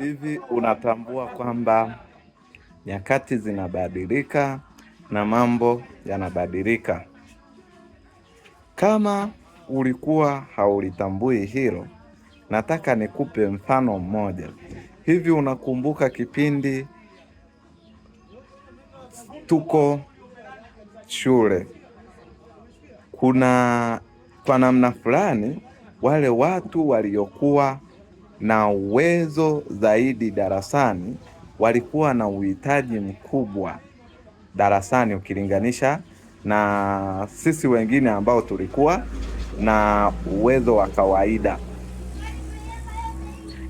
Hivi unatambua kwamba nyakati zinabadilika na mambo yanabadilika? Kama ulikuwa haulitambui hilo, nataka nikupe mfano mmoja. Hivi unakumbuka kipindi tuko shule, kwa namna fulani wale watu waliokuwa na uwezo zaidi darasani walikuwa na uhitaji mkubwa darasani ukilinganisha na sisi wengine ambao tulikuwa na uwezo wa kawaida.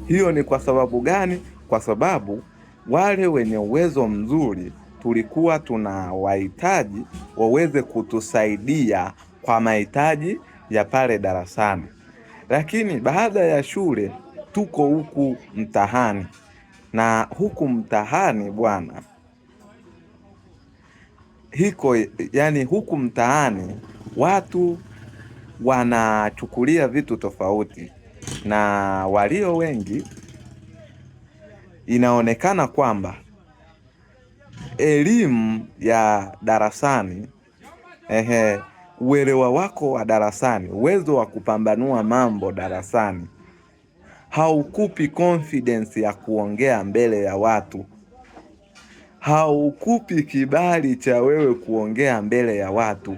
Hiyo ni kwa sababu gani? Kwa sababu wale wenye uwezo mzuri tulikuwa tunawahitaji waweze kutusaidia kwa mahitaji ya pale darasani. Lakini baada ya shule tuko huku mtahani, na huku mtahani bwana, huku mtaani watu wanachukulia vitu tofauti, na walio wengi inaonekana kwamba elimu ya darasani, uelewa wako wa darasani, uwezo wa kupambanua mambo darasani haukupi confidence ya kuongea mbele ya watu, haukupi kibali cha wewe kuongea mbele ya watu,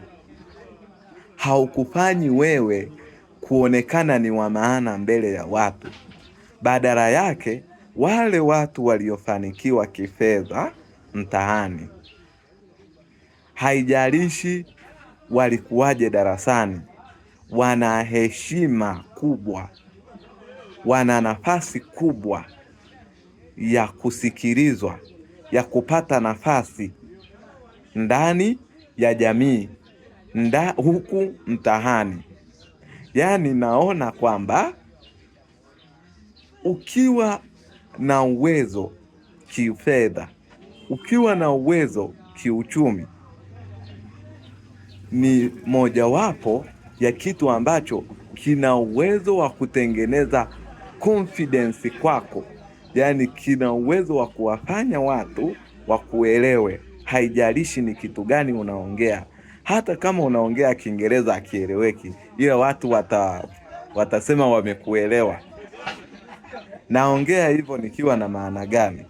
haukufanyi wewe kuonekana ni wa maana mbele ya watu. Badala yake wale watu waliofanikiwa kifedha mtaani, haijalishi walikuwaje darasani, wana heshima kubwa, wana nafasi kubwa ya kusikilizwa, ya kupata nafasi ndani ya jamii, huku mtahani. Yaani naona kwamba ukiwa na uwezo kifedha, ukiwa na uwezo kiuchumi, ni mojawapo ya kitu ambacho kina uwezo wa kutengeneza confidence kwako. Yaani kina uwezo wa kuwafanya watu wakuelewe, haijalishi ni kitu gani unaongea. Hata kama unaongea Kiingereza hakieleweki, ila watu watasema wamekuelewa. Naongea hivyo nikiwa na maana gani?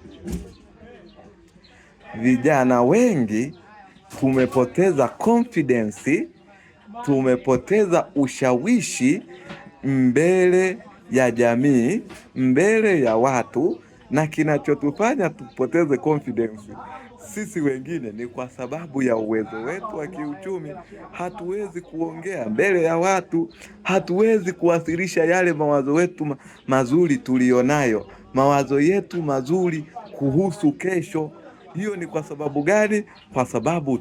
Vijana wengi tumepoteza confidence, tumepoteza ushawishi mbele ya jamii, mbele ya watu, na kinachotufanya tupoteze confidence sisi wengine ni kwa sababu ya uwezo wetu wa kiuchumi. Hatuwezi kuongea mbele ya watu, hatuwezi kuwasilisha yale mawazo yetu mazuri tulionayo, mawazo yetu mazuri kuhusu kesho. Hiyo ni kwa sababu gani? Kwa sababu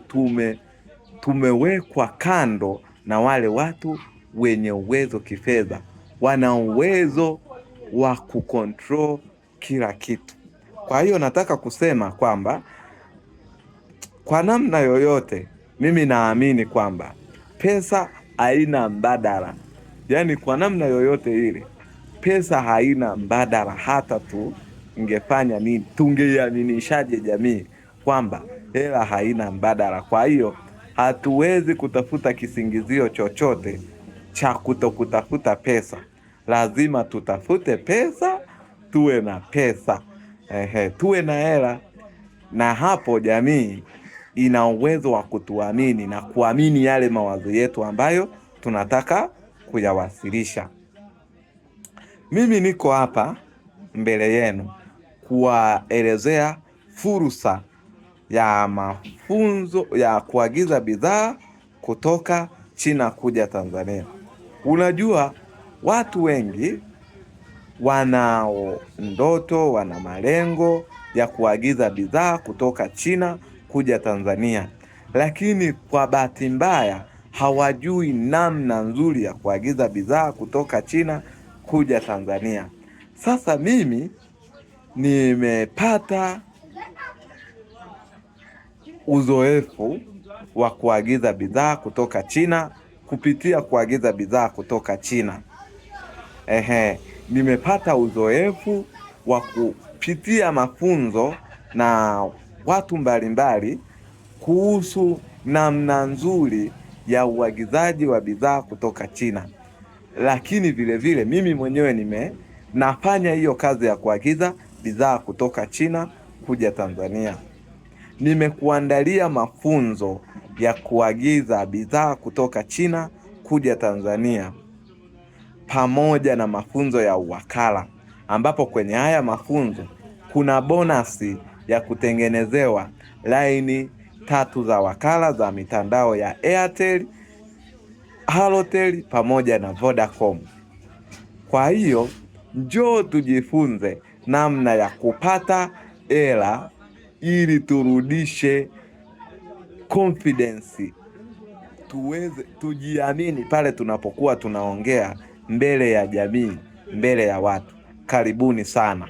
tumewekwa kando na wale watu wenye uwezo kifedha, wana uwezo wa kucontrol kila kitu. Kwa hiyo nataka kusema kwamba kwa namna yoyote mimi naamini kwamba pesa haina mbadala. Yaani kwa namna yoyote ile pesa haina mbadala. Hata tu ingefanya nini, tungeiaminishaje jamii kwamba hela haina mbadala? Kwa hiyo hatuwezi kutafuta kisingizio chochote cha kutokutafuta pesa. Lazima tutafute pesa, tuwe na pesa, tuwe na hela, na hapo jamii ina uwezo wa kutuamini na kuamini yale mawazo yetu ambayo tunataka kuyawasilisha. Mimi niko hapa mbele yenu kuwaelezea fursa ya mafunzo ya kuagiza bidhaa kutoka China kuja Tanzania. Unajua watu wengi wana ndoto, wana malengo ya kuagiza bidhaa kutoka China kuja Tanzania, lakini kwa bahati mbaya hawajui namna nzuri ya kuagiza bidhaa kutoka China kuja Tanzania. Sasa mimi nimepata uzoefu wa kuagiza bidhaa kutoka China kupitia kuagiza bidhaa kutoka China. Nimepata uzoefu wa kupitia mafunzo na watu mbalimbali kuhusu namna nzuri ya uagizaji wa bidhaa kutoka China. Lakini vile vile mimi mwenyewe nafanya hiyo kazi ya kuagiza bidhaa kutoka China kuja Tanzania. Nimekuandalia mafunzo ya kuagiza bidhaa kutoka China kuja Tanzania pamoja na mafunzo ya uwakala, ambapo kwenye haya mafunzo kuna bonasi ya kutengenezewa laini 3 za wakala za mitandao ya Airtel, Halotel pamoja na Vodacom. Kwa hiyo njoo tujifunze namna ya kupata hela ili turudishe confidence, tujiamini pale tunapokuwa tunaongea mbele ya jamii, mbele ya watu. Karibuni sana.